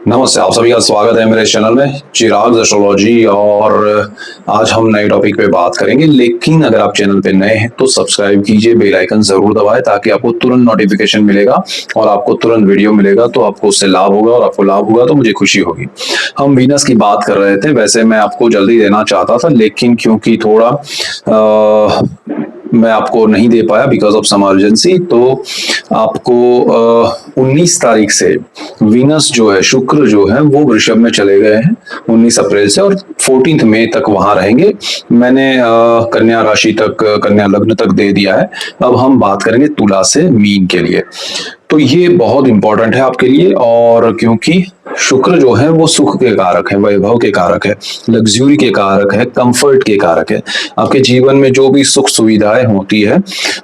नमस्ते, आप सभी का स्वागत है मेरे चैनल में चिराग एस्ट्रोलॉजी। और आज हम नए टॉपिक पे बात करेंगे, लेकिन अगर आप चैनल पे नए हैं तो सब्सक्राइब कीजिए, बेल आइकन जरूर दबाएं ताकि आपको तुरंत नोटिफिकेशन मिलेगा और आपको तुरंत वीडियो मिलेगा, तो आपको उससे लाभ होगा और आपको लाभ होगा तो मुझे खुशी होगी। हम वीनस की बात कर रहे थे, वैसे मैं आपको जल्दी देना चाहता था, लेकिन क्योंकि थोड़ा मैं आपको नहीं दे पाया बिकॉज ऑफ सम इमरजेंसी, तो आपको 19 तारीख से वीनस जो है, शुक्र जो है वो वृषभ में चले गए हैं 19 अप्रैल से, और 14 मई तक वहां रहेंगे। मैंने कन्या राशि तक, कन्या लग्न तक दे दिया है। अब हम बात करेंगे तुला से मीन के लिए। तो ये बहुत इंपॉर्टेंट है आपके लिए, और क्योंकि शुक्र जो है वो सुख के कारक है, वैभव के कारक है, लग्जरी के कारक है, कंफर्ट के कारक है। आपके जीवन में जो भी सुख सुविधाएं होती है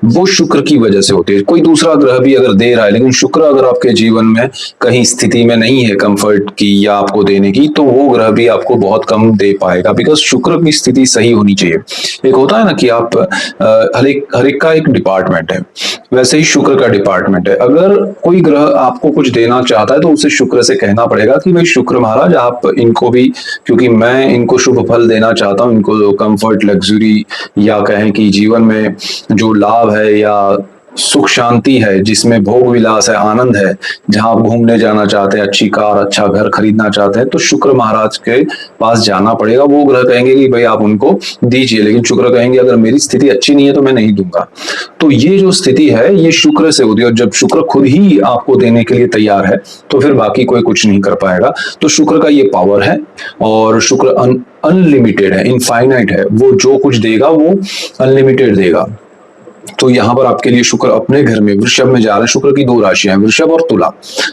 वो शुक्र की वजह से होती है। कोई दूसरा ग्रह भी अगर दे रहा है, लेकिन शुक्र अगर आपके जीवन में कहीं स्थिति में नहीं है कंफर्ट की या आपको देने की, तो वो ग्रह भी आपको बहुत कम दे पाएगा, बिकॉज शुक्र की स्थिति सही होनी चाहिए। एक होता है ना कि आप हर एक का एक डिपार्टमेंट है, वैसे ही शुक्र का डिपार्टमेंट है। अगर कोई ग्रह आपको कुछ देना चाहता है तो उसे शुक्र से कहना पड़ेगा कि भाई शुक्र महाराज, आप इनको भी, क्योंकि मैं इनको शुभ फल देना चाहता हूँ, इनको कंफर्ट, लग्जरी, या कहें कि जीवन में जो लाभ है या सुख शांति है, जिसमें भोग विलास है, आनंद है, जहां आप घूमने जाना चाहते हैं, अच्छी कार, अच्छा घर खरीदना चाहते हैं, तो शुक्र महाराज के पास जाना पड़ेगा। वो ग्रह कहेंगे कि भाई आप उनको दीजिए, लेकिन शुक्र कहेंगे अगर मेरी स्थिति अच्छी नहीं है तो मैं नहीं दूंगा। तो ये जो स्थिति है ये शुक्र से होती है, और जब शुक्र खुद ही आपको देने के लिए तैयार है तो फिर बाकी कोई कुछ नहीं कर पाएगा। तो शुक्र का ये पावर है, और शुक्र अनलिमिटेड है, इनफाइनाइट है। वो जो कुछ देगा वो अनलिमिटेड देगा। तो यहाँ पर आपके लिए शुक्र अपने घर में वृषभ में जा रहे हैं। शुक्र की दो राशियां हैं, वृषभ और तुला,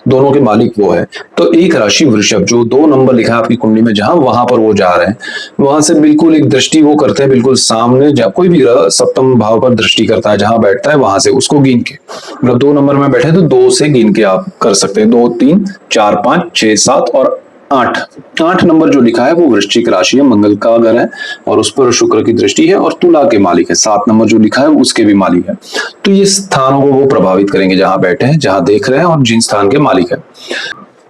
दोनों के मालिक वो है। तो एक राशि वृषभ, जो 2 नंबर लिखा है आपकी कुंडली में, जहां वहां पर वो जा रहे हैं, वहां से बिल्कुल एक दृष्टि वो करते हैं, बिल्कुल सामने। जब कोई भी ग्रह सप्तम भाव पर दृष्टि करता है, जहां बैठता है वहां से उसको गिन के, मतलब 2 नंबर में बैठे तो 2 से गिन के आप कर सकते हैं। 2, 3, 4, 5, 6, 7 और 8 नंबर जो लिखा है वो वृश्चिक राशि है, मंगल का घर है, और उस पर शुक्र की दृष्टि है, और तुला के मालिक है। 7 नंबर जो लिखा है उसके भी मालिक है। तो ये स्थानों को वो प्रभावित करेंगे जहां बैठे हैं, जहां देख रहे हैं, और जिन स्थान के मालिक है।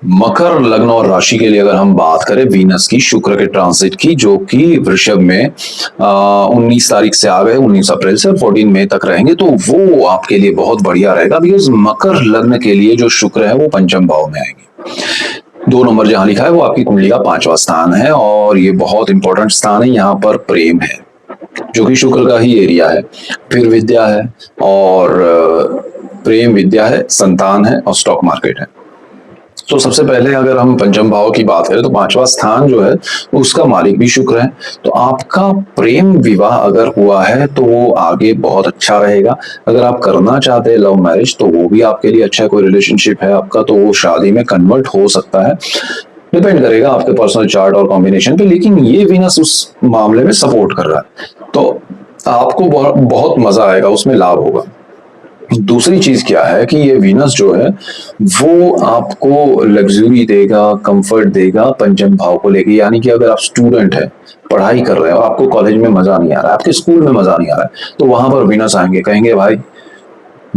मकर लग्न और राशि के लिए अगर हम बात करें वीनस की, शुक्र के ट्रांसिट की, जो कि वृषभ में 19 तारीख से आ गए, 19 अप्रैल से 14 मई तक रहेंगे, तो वो आपके लिए बहुत बढ़िया रहेगा। बिकॉज मकर लग्न के लिए जो शुक्र है वो पंचम भाव में आएंगे। 2 नंबर जहां लिखा है वो आपकी कुंडली का 5वां स्थान है, और ये बहुत इंपॉर्टेंट स्थान है। यहाँ पर प्रेम है, जो कि शुक्र का ही एरिया है, फिर विद्या है, और प्रेम, विद्या है, संतान है, और स्टॉक मार्केट है। तो सबसे पहले अगर हम पंचम भाव की बात करें तो 5वां स्थान जो है उसका मालिक भी शुक्र है। तो आपका प्रेम विवाह अगर हुआ है तो वो आगे बहुत अच्छा रहेगा। अगर आप करना चाहते हैं लव मैरिज तो वो भी आपके लिए अच्छा है। कोई रिलेशनशिप है आपका तो वो शादी में कन्वर्ट हो सकता है, डिपेंड करेगा आपके पर्सनल चार्ट और कॉम्बिनेशन पे, लेकिन ये वीनस उस मामले में सपोर्ट कर रहा है, तो आपको बहुत मजा आएगा, उसमें लाभ होगा। दूसरी चीज क्या है कि ये वीनस जो है वो आपको लग्जरी देगा, कंफर्ट देगा पंचम भाव को लेके। यानी कि अगर आप स्टूडेंट है, पढ़ाई कर रहे हो, आपको कॉलेज में मजा नहीं आ रहा है, आपके स्कूल में मजा नहीं आ रहा है, तो वहां पर वीनस आएंगे, कहेंगे भाई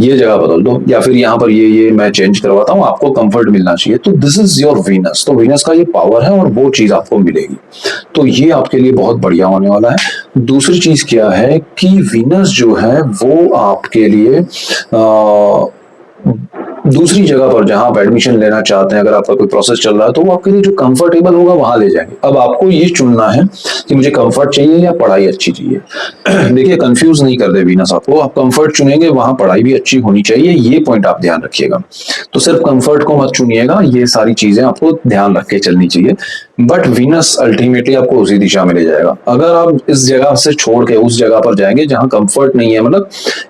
ये जगह बदल दो, या फिर यहाँ पर ये मैं चेंज करवाता हूँ, आपको कंफर्ट मिलना चाहिए। तो दिस इज योर वीनस। तो वीनस का ये पावर है और वो चीज आपको मिलेगी, तो ये आपके लिए बहुत बढ़िया होने वाला है। दूसरी चीज क्या है कि वीनस जो है वो आपके लिए दूसरी जगह पर जहां आप एडमिशन लेना चाहते हैं, अगर आपका कोई प्रोसेस चल रहा है, तो वो आपके लिए जो कंफर्टेबल होगा वहां ले जाएंगे। अब आपको ये चुनना है कि मुझे कंफर्ट चाहिए या पढ़ाई अच्छी चाहिए। देखिए, कंफ्यूज नहीं कर दे वीनस आपको, आप कंफर्ट चुनेंगे, वहां पढ़ाई भी अच्छी होनी चाहिए, ये पॉइंट आप ध्यान रखिएगा। तो सिर्फ कंफर्ट को मत चुनिएगा, ये सारी चीजें आपको ध्यान रख के चलनी चाहिए। बट वीनस अल्टीमेटली आपको उसी दिशा में ले जाएगा। अगर आप इस जगह से छोड़ के उस जगह पर जाएंगे जहां कंफर्ट नहीं है, मतलब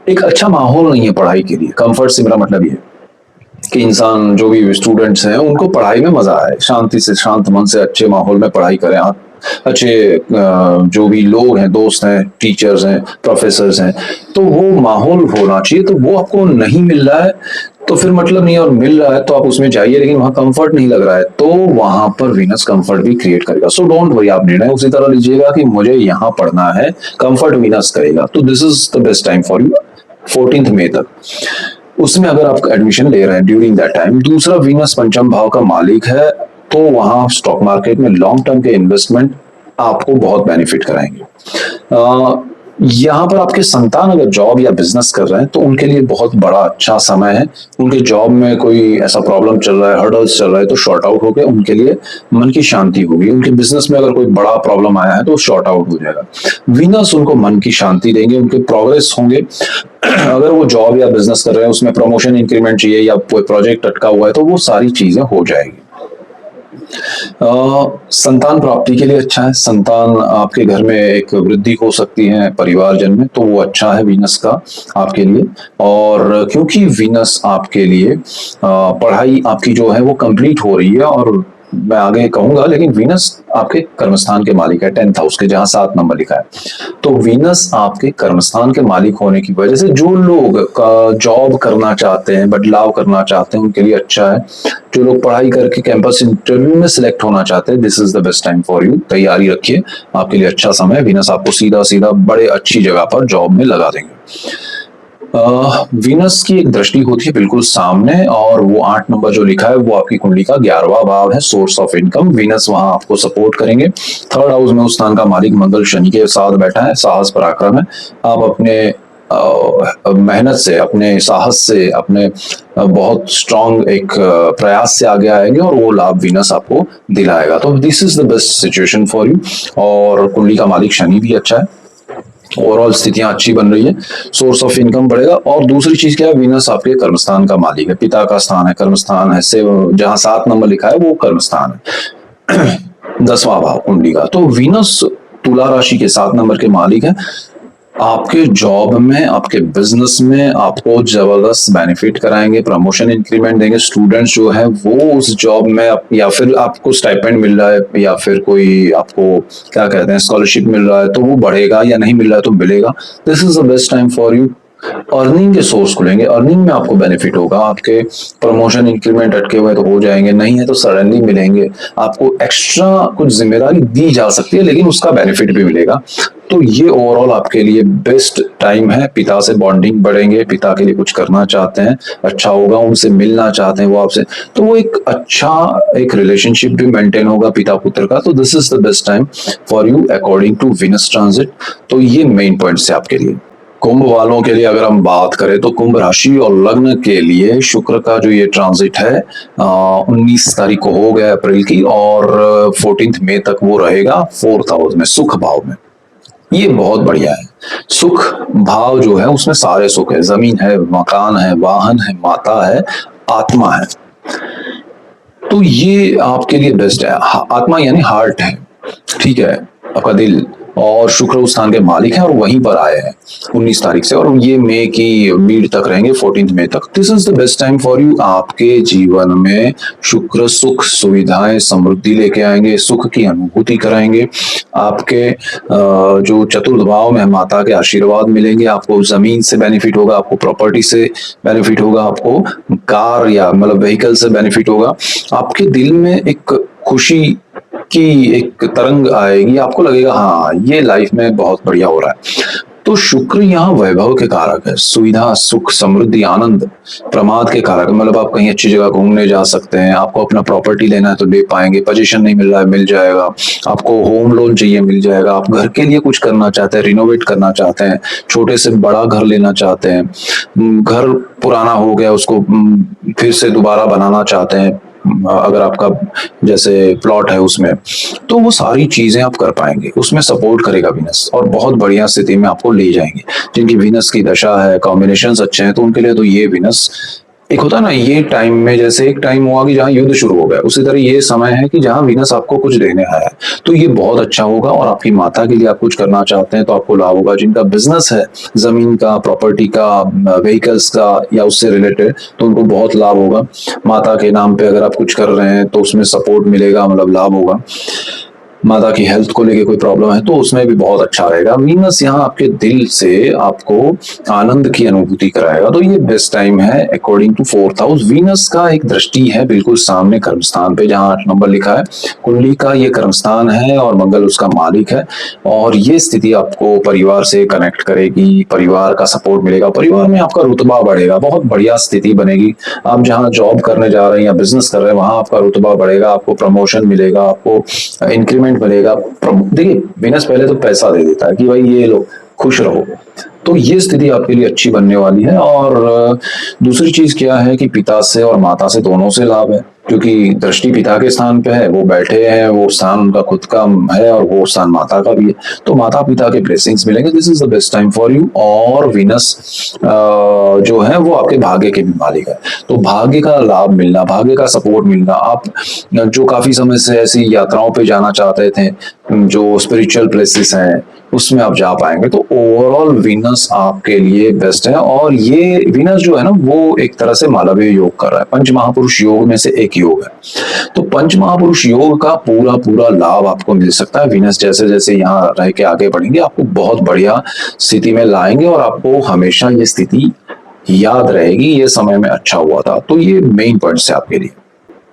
एक अच्छा माहौल नहीं है पढ़ाई के लिए, कंफर्ट से मेरा मतलब ये कि इंसान, जो भी स्टूडेंट्स हैं, उनको पढ़ाई में मजा आए, शांति से, शांत मन से अच्छे माहौल में पढ़ाई करें। आप अच्छे जो भी लोग हैं, दोस्त हैं, टीचर्स हैं, प्रोफेसर्स हैं, तो वो माहौल होना चाहिए। तो वो आपको नहीं मिल रहा है तो फिर मतलब नहीं, और मिल रहा है तो आप उसमें जाइए, लेकिन वहां कंफर्ट नहीं लग रहा है तो वहां पर वीनस कंफर्ट भी क्रिएट करेगा। सो डोंट वरी, आप निर्णय उसी तरह लीजिएगा कि मुझे यहाँ पढ़ना है, कंफर्ट वीनस करेगा। तो this is the best time for you, 14 मई तक। उसमें अगर आप एडमिशन ले रहे हैं ड्यूरिंग दैट टाइम। दूसरा, वीनस पंचम भाव का मालिक है, तो वहां स्टॉक मार्केट में लॉन्ग टर्म के इन्वेस्टमेंट आपको बहुत बेनिफिट कराएंगे। यहाँ पर आपके संतान अगर जॉब या बिजनेस कर रहे हैं तो उनके लिए बहुत बड़ा अच्छा समय है। उनके जॉब में कोई ऐसा प्रॉब्लम चल रहा है, हर्डल्स चल रहा है, तो शॉर्ट आउट होकर उनके लिए मन की शांति होगी। उनके बिजनेस में अगर कोई बड़ा प्रॉब्लम आया है तो शॉर्ट आउट हो जाएगा। वीनस उनको मन की शांति देंगे, उनके प्रोग्रेस होंगे। अगर वो जॉब या बिजनेस कर रहे हैं, उसमें प्रमोशन इंक्रीमेंट चाहिए या कोई प्रोजेक्ट अटका हुआ है, तो वो सारी चीजें हो जाएगी। संतान प्राप्ति के लिए अच्छा है। संतान आपके घर में एक वृद्धि हो सकती है परिवारजन में, तो वो अच्छा है वीनस का आपके लिए। और क्योंकि वीनस आपके लिए पढ़ाई आपकी जो है वो कंप्लीट हो रही है, और मैं आगे कहूंगा, लेकिन वीनस आपके कर्मस्थान के मालिक है, 10th हाउस के, जहां 7 नंबर लिखा है। तो वीनस आपके कर्मस्थान के मालिक होने की वजह से जो लोग जॉब करना चाहते हैं, बदलाव करना चाहते हैं, उनके लिए अच्छा है। जो लोग पढ़ाई करके कैंपस इंटरव्यू में सिलेक्ट होना चाहते हैं, this is the best time for you. तैयारी रखिए, आपके लिए अच्छा समय है। वीनस आपको सीधा सीधा बड़े अच्छी जगह पर जॉब में लगा देंगे। वीनस की एक दृष्टि होती है बिल्कुल सामने, और वो 8 नंबर जो लिखा है वो आपकी कुंडली का 11वां भाव है, सोर्स ऑफ इनकम। वीनस वहां आपको सपोर्ट करेंगे। 3rd हाउस में उस स्थान का मालिक मंगल शनि के साथ बैठा है। साहस पराक्रम है। आप अपने मेहनत से, अपने साहस से, अपने बहुत स्ट्रांग एक प्रयास से आगे आएंगे, और वो लाभ वीनस आपको दिलाएगा। तो this is the best situation for you. और कुंडली का मालिक शनि भी अच्छा है। ओवरऑल स्थितियां अच्छी बन रही है, सोर्स ऑफ इनकम बढ़ेगा। और दूसरी चीज क्या है, वीनस आपके कर्मस्थान का मालिक है, पिता का स्थान है, कर्मस्थान है। से जहां 7 नंबर लिखा है वो कर्मस्थान है, 10वां भाव कुंडली का। तो वीनस तुला राशि के 7 नंबर के मालिक है। आपके जॉब में, आपके बिजनेस में आपको जबरदस्त बेनिफिट कराएंगे, प्रमोशन इंक्रीमेंट देंगे। स्टूडेंट्स जो है वो उस जॉब में, या फिर आपको स्टाइपेंड मिल रहा है, या फिर कोई आपको क्या कहते हैं स्कॉलरशिप मिल रहा है, तो वो बढ़ेगा, या नहीं मिल रहा है तो मिलेगा। This is the best time for you. Earning के सोर्स खुलेंगे, अर्निंग में आपको बेनिफिट होगा। आपके प्रमोशन इंक्रीमेंट अटके हुए तो हो जाएंगे, नहीं है तो सडनली मिलेंगे। आपको एक्स्ट्रा कुछ जिम्मेदारी दी जा सकती है, लेकिन उसका बेनिफिट भी मिलेगा। तो ये ओवरऑल आपके लिए बेस्ट टाइम है। पिता से बॉन्डिंग बढ़ेंगे, पिता के लिए कुछ करना चाहते हैं, अच्छा होगा, उनसे मिलना चाहते हैं वो आपसे, तो वो एक अच्छा एक रिलेशनशिप भी मेंटेन होगा पिता पुत्र का। तो this is the best time for you according to Venus transit. तो ये मेन पॉइंट्स है आपके लिए। कुंभ वालों के लिए अगर हम बात करें तो कुंभ राशि और लग्न के लिए शुक्र का जो ये ट्रांजिट है 19 तारीख को हो गया अप्रैल की, और 14 मई तक वो रहेगा 4th हाउस में, सुख भाव में। ये बहुत बढ़िया है। सुख भाव जो है उसमें सारे सुख है, जमीन है, मकान है, वाहन है, माता है, आत्मा है। तो ये आपके लिए बेस्ट है। आत्मा यानी हार्ट है, ठीक है, आपका दिल। और शुक्र उस स्थान के मालिक हैं और वहीं पर आए हैं 19 तारीख से, और ये मई की मिड तक रहेंगे, 14 मई तक। This is the best time for you. आपके जीवन में शुक्र सुख, सुविधाएं, समृद्धि लेके आएंगे, सुख की अनुभूति कराएंगे। आपके जो चतुर्थ भाव में माता के आशीर्वाद मिलेंगे, आपको जमीन से बेनिफिट होगा, आपको प्रॉपर्टी से बेनिफिट होगा, आपको कार या मतलब व्हीकल से बेनिफिट होगा। आपके दिल में एक खुशी की एक तरंग आएगी, आपको लगेगा हाँ ये लाइफ में बहुत बढ़िया हो रहा है। तो शुक्र यहाँ वैभव के कारक है, सुविधा, सुख, समृद्धि, आनंद। प्रमाद के कारक, मतलब आप कहीं अच्छी जगह घूमने जा सकते हैं, आपको अपना प्रॉपर्टी लेना है तो ले पाएंगे, पोजीशन नहीं मिल रहा है मिल जाएगा, आपको होम लोन चाहिए मिल जाएगा, आप घर के लिए कुछ करना चाहते हैं, रिनोवेट करना चाहते हैं, छोटे से बड़ा घर लेना चाहते हैं, घर पुराना हो गया उसको फिर से दोबारा बनाना चाहते हैं, अगर आपका जैसे प्लॉट है उसमें, तो वो सारी चीजें आप कर पाएंगे। उसमें सपोर्ट करेगा वीनस, और बहुत बढ़िया स्थिति में आपको ले जाएंगे। जिनकी वीनस की दशा है, कॉम्बिनेशंस अच्छे हैं, तो उनके लिए तो ये वीनस, एक होता है ना ये टाइम में, जैसे एक टाइम हुआ कि जहाँ युद्ध शुरू हो गया, उसी तरह ये समय है कि जहाँ वीनस आपको कुछ देने आया है। तो ये बहुत अच्छा होगा। और आपकी माता के लिए आप कुछ करना चाहते हैं तो आपको लाभ होगा। जिनका बिजनेस है जमीन का, प्रॉपर्टी का, व्हीकल्स का या उससे रिलेटेड, तो उनको बहुत लाभ होगा। माता के नाम पे अगर आप कुछ कर रहे हैं तो उसमें सपोर्ट मिलेगा, मतलब लाभ होगा। माता की हेल्थ को लेके कोई प्रॉब्लम है तो उसमें भी बहुत अच्छा रहेगा। वीनस यहाँ आपके दिल से आपको आनंद की अनुभूति कराएगा, तो ये बेस्ट टाइम है according to fourth house. Venus का एक दृष्टि है बिल्कुल सामने कर्मस्थान पे, जहाँ 8 नंबर लिखा है। कुंडली का ये कर्मस्थान है और मंगल उसका मालिक है, और ये स्थिति आपको परिवार से कनेक्ट करेगी, परिवार का सपोर्ट मिलेगा, परिवार में आपका रुतबा बढ़ेगा, बहुत बढ़िया स्थिति बनेगी। आप जहाँ जॉब करने जा रहे हैं या बिजनेस कर रहे हैं वहां आपका रुतबा बढ़ेगा, आपको प्रमोशन मिलेगा, आपको इंक्रीमेंट मिलेगा। देखिए वीनस पहले तो पैसा दे देता है कि भाई ये लो खुश रहो, तो ये स्थिति आपके लिए अच्छी बनने वाली है। और दूसरी चीज क्या है कि पिता से और माता से दोनों से लाभ है, क्योंकि दृष्टि पिता के स्थान पे है, वो बैठे हैं, वो स्थान उनका खुद का है और वो स्थान माता का भी है, तो माता पिता के ब्लेसिंग्स मिलेंगे। This is the best time for you. और वीनस जो है वो आपके भाग्य के भी मालिक है, तो भाग्य का लाभ मिलना, भाग्य का सपोर्ट मिलना, आप जो काफी समय से ऐसी यात्राओं पे जाना चाहते थे, जो स्पिरिचुअल प्लेसेस हैं उसमें आप जा पाएंगे। तो ओवरऑल वीनस आपके लिए बेस्ट है। और ये वीनस जो है ना वो एक तरह से मालवीय योग कर रहा है, पंच महापुरुष योग में से एक योग है, तो पंच महापुरुष योग का पूरा पूरा लाभ आपको मिल सकता है। वीनस जैसे जैसे यहाँ रह के आगे बढ़ेंगे आपको बहुत बढ़िया स्थिति में लाएंगे, और आपको हमेशा ये स्थिति याद रहेगी, ये समय में अच्छा हुआ था। तो ये मेन पॉइंट्स है आपके लिए।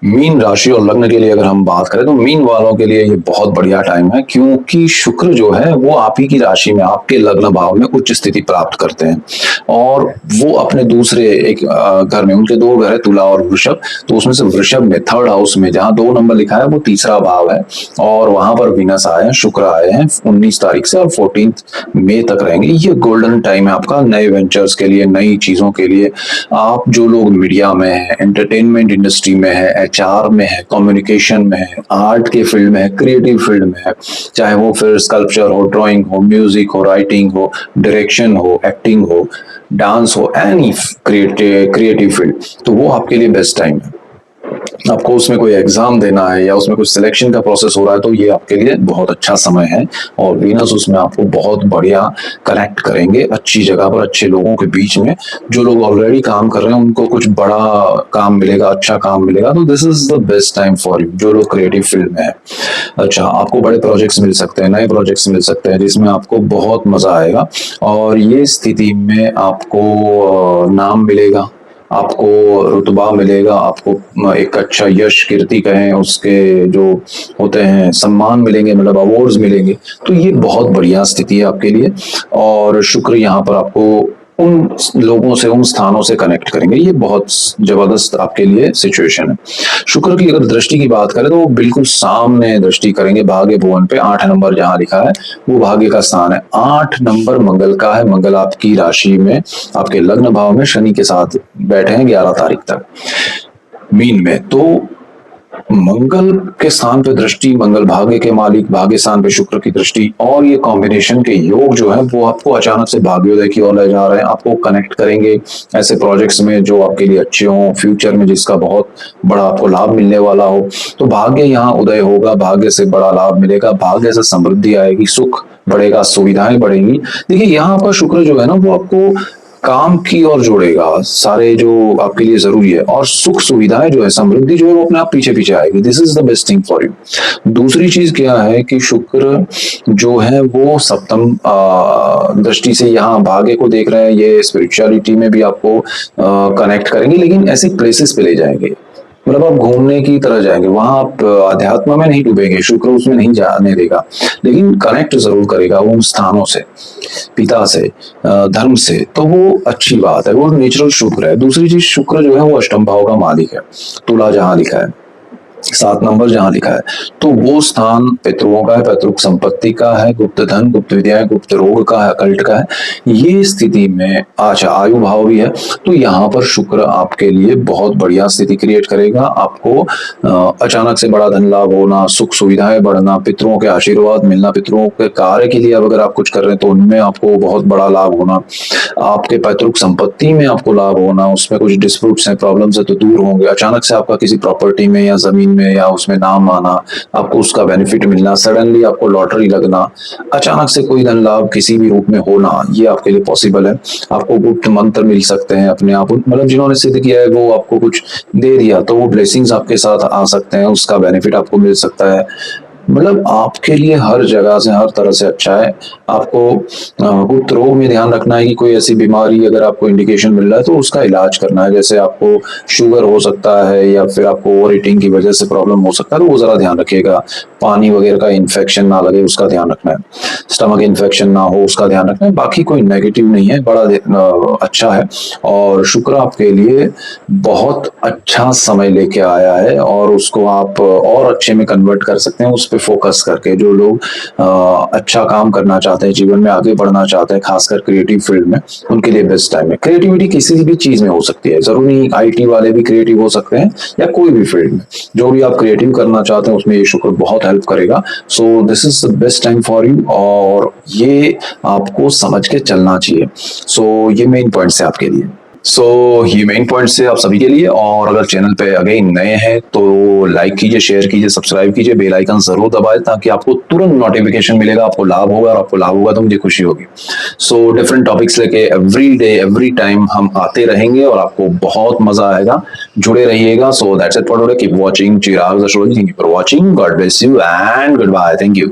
मीन राशि और लग्न के लिए अगर हम बात करें तो मीन वालों के लिए ये बहुत बढ़िया टाइम है, क्योंकि शुक्र जो है वो आप ही की राशि में, आपके लग्न भाव में उच्च स्थिति प्राप्त करते हैं, और वो अपने दूसरे एक घर में, उनके 2 घर है तुला और वृषभ, तो उसमें से वृषभ में 3rd हाउस में जहां 2 नंबर लिखा है वो तीसरा भाव है, और वहां पर वीनस आए हैं, शुक्र आए हैं 19 तारीख से और 14 मई तक रहेंगे। ये गोल्डन टाइम है आपका नए वेंचर्स के लिए, नई चीजों के लिए। आप जो लोग मीडिया में है, एंटरटेनमेंट इंडस्ट्री में है, एचआर में है, कम्युनिकेशन में है, आर्ट के फील्ड में है, क्रिएटिव फील्ड में है, चाहे वो फिर स्कल्पचर हो, ड्राइंग हो, म्यूजिक हो, राइटिंग हो, डायरेक्शन हो, एक्टिंग हो, डांस हो, एनी क्रिएटिव फील्ड, तो वो आपके लिए बेस्ट टाइम है। आपको उसमें कोई एग्जाम देना है या उसमें कुछ सिलेक्शन का प्रोसेस हो रहा है तो ये आपके लिए बहुत अच्छा समय है, और वीनस उसमें आपको बहुत बढ़िया कनेक्ट करेंगे अच्छी जगह पर, अच्छे लोगों के बीच में। जो लोग ऑलरेडी काम कर रहे हैं उनको कुछ बड़ा काम मिलेगा, अच्छा काम मिलेगा, तो this is the best time for you जो लोग क्रिएटिव फील्ड में है। अच्छा, आपको बड़े प्रोजेक्ट्स मिल सकते हैं, नए प्रोजेक्ट्स मिल सकते हैं जिसमें आपको बहुत मजा आएगा, और ये स्थिति में आपको नाम मिलेगा, आपको रुतबा मिलेगा, आपको एक अच्छा यश कीर्ति कहें उसके जो होते हैं सम्मान मिलेंगे, मतलब अवार्ड्स मिलेंगे। तो ये बहुत बढ़िया स्थिति है आपके लिए, और शुक्र यहाँ पर आपको उन लोगों से, उन स्थानों से कनेक्ट करेंगे। ये बहुत जबरदस्त आपके लिए सिचुएशन है। शुक्र की अगर दृष्टि की बात करें तो वो बिल्कुल सामने दृष्टि करेंगे भाग्य भुवन पे, 8 नंबर जहां लिखा है वो भाग्य का स्थान है। 8 नंबर मंगल का है, मंगल आपकी राशि में, आपके लग्न भाव में शनि के साथ बैठे हैं 11 तारीख तक मीन में। तो मंगल के स्थान पे दृष्टि, मंगल भाग्य के मालिक, भाग्य स्थान पे शुक्र की दृष्टि, और ये कॉम्बिनेशन के योग जो है वो आपको अचानक से भाग्योदय की ओर ले जा रहे हैं, आपको कनेक्ट करेंगे ऐसे प्रोजेक्ट्स में जो आपके लिए अच्छे हों, फ्यूचर में जिसका बहुत बड़ा आपको लाभ मिलने वाला हो। तो भाग्य यहाँ उदय होगा, भाग्य से बड़ा लाभ मिलेगा, भाग्य से समृद्धि आएगी, सुख बढ़ेगा, सुविधाएं बढ़ेंगी। देखिए यहाँ आपका शुक्र जो है ना वो आपको काम की ओर जोड़ेगा, सारे जो आपके लिए जरूरी है, और सुख सुविधाएं जो है, समृद्धि जो है वो अपने आप पीछे पीछे आएगी। This is the best thing for you. दूसरी चीज क्या है कि शुक्र जो है वो सप्तम दृष्टि से यहाँ भाग्य को देख रहे हैं, ये स्पिरिचुअलिटी में भी आपको कनेक्ट करेंगे, लेकिन ऐसे प्लेसेस पे ले जाएंगे, मतलब आप घूमने की तरह जाएंगे, वहां आप अध्यात्म में नहीं डूबेंगे, शुक्र उसमें नहीं जाने देगा, लेकिन कनेक्ट जरूर करेगा उन स्थानों से, पिता से, धर्म से, तो वो अच्छी बात है, वो नेचुरल शुक्र है। दूसरी चीज शुक्र जो है वो अष्टम भाव का मालिक है, तुला जहां लिखा है, 7 नंबर जहां लिखा है, तो वो स्थान पितरों का है, पैतृक संपत्ति का है, गुप्त धन, गुप्त विद्याएं, गुप्त रोग का है, अकल्ट का है। ये स्थिति में अच्छा आयु भाव भी है, तो यहाँ पर शुक्र आपके लिए बहुत बढ़िया स्थिति क्रिएट करेगा। आपको अचानक से बड़ा धन लाभ होना, सुख सुविधाएं बढ़ना, पितरों के आशीर्वाद मिलना, पितरों के कार्य के लिए अगर आप कुछ कर रहे हैं तो उनमें आपको बहुत बड़ा लाभ होना, आपके पैतृक संपत्ति में आपको लाभ होना, उसमें कुछ डिस्प्यूट्स हैं, प्रॉब्लम्स है तो दूर होंगे, अचानक से आपका किसी प्रॉपर्टी में या जमीन में या उसमें नाम आना, आपको उसका बेनिफिट मिलना, सडनली आपको लॉटरी लगना, अचानक से कोई धन लाभ किसी भी रूप में होना, ये आपके लिए पॉसिबल है। आपको गुप्त मंत्र मिल सकते हैं अपने आप, मतलब जिन्होंने सिद्ध किया है वो आपको कुछ दे दिया तो वो ब्लेसिंग्स आपके साथ आ सकते हैं, उसका बेनिफिट आपको मिल सकता है। मतलब आपके लिए हर जगह से हर तरह से अच्छा है। आपको गुप्त रोग में ध्यान रखना है कि कोई ऐसी बीमारी अगर आपको इंडिकेशन मिल रहा है तो उसका इलाज करना है। जैसे आपको शुगर हो सकता है या फिर आपको ओवर ईटिंग की वजह से प्रॉब्लम हो सकता है, तो वो जरा ध्यान रखिएगा। पानी वगैरह का इन्फेक्शन ना लगे उसका ध्यान रखना है, स्टमक इन्फेक्शन ना हो उसका ध्यान रखना है। बाकी कोई नेगेटिव नहीं है, बड़ा अच्छा है। और शुक्र आपके लिए बहुत अच्छा समय लेके आया है और उसको आप और अच्छे में कन्वर्ट कर सकते हैं, उस पर फोकस करके। जो लोग अच्छा काम करना चाहते हैं, जीवन में आगे बढ़ना चाहते हैं, खासकर क्रिएटिव फील्ड में, उनके लिए बेस्ट टाइम है। क्रिएटिविटी किसी भी चीज में हो सकती है, जरूरी नहीं आईटी वाले भी क्रिएटिव हो सकते हैं या कोई भी फील्ड में। जो भी आप क्रिएटिव करना चाहते हैं उसमें ये शुक्र बहुत हेल्प करेगा। So this is the best time for you और ये आपको समझ के चलना चाहिए। सो ये मेन पॉइंट्स है आपके लिए। सो ये मेन पॉइंट्स है आप सभी के लिए। और अगर चैनल पे अगेन नए हैं तो लाइक कीजिए, शेयर कीजिए, सब्सक्राइब कीजिए, बेल आइकन जरूर दबाएं ताकि आपको तुरंत नोटिफिकेशन मिलेगा, आपको लाभ होगा, और आपको लाभ होगा तो मुझे खुशी होगी। सो डिफरेंट टॉपिक्स लेके एवरी डे एवरी टाइम हम आते रहेंगे और आपको बहुत मजा आएगा। जुड़े रहिएगा। So that's it for today. Keep watching Chirag astrology. Thank you for watching. God bless you and good bye. Thank you.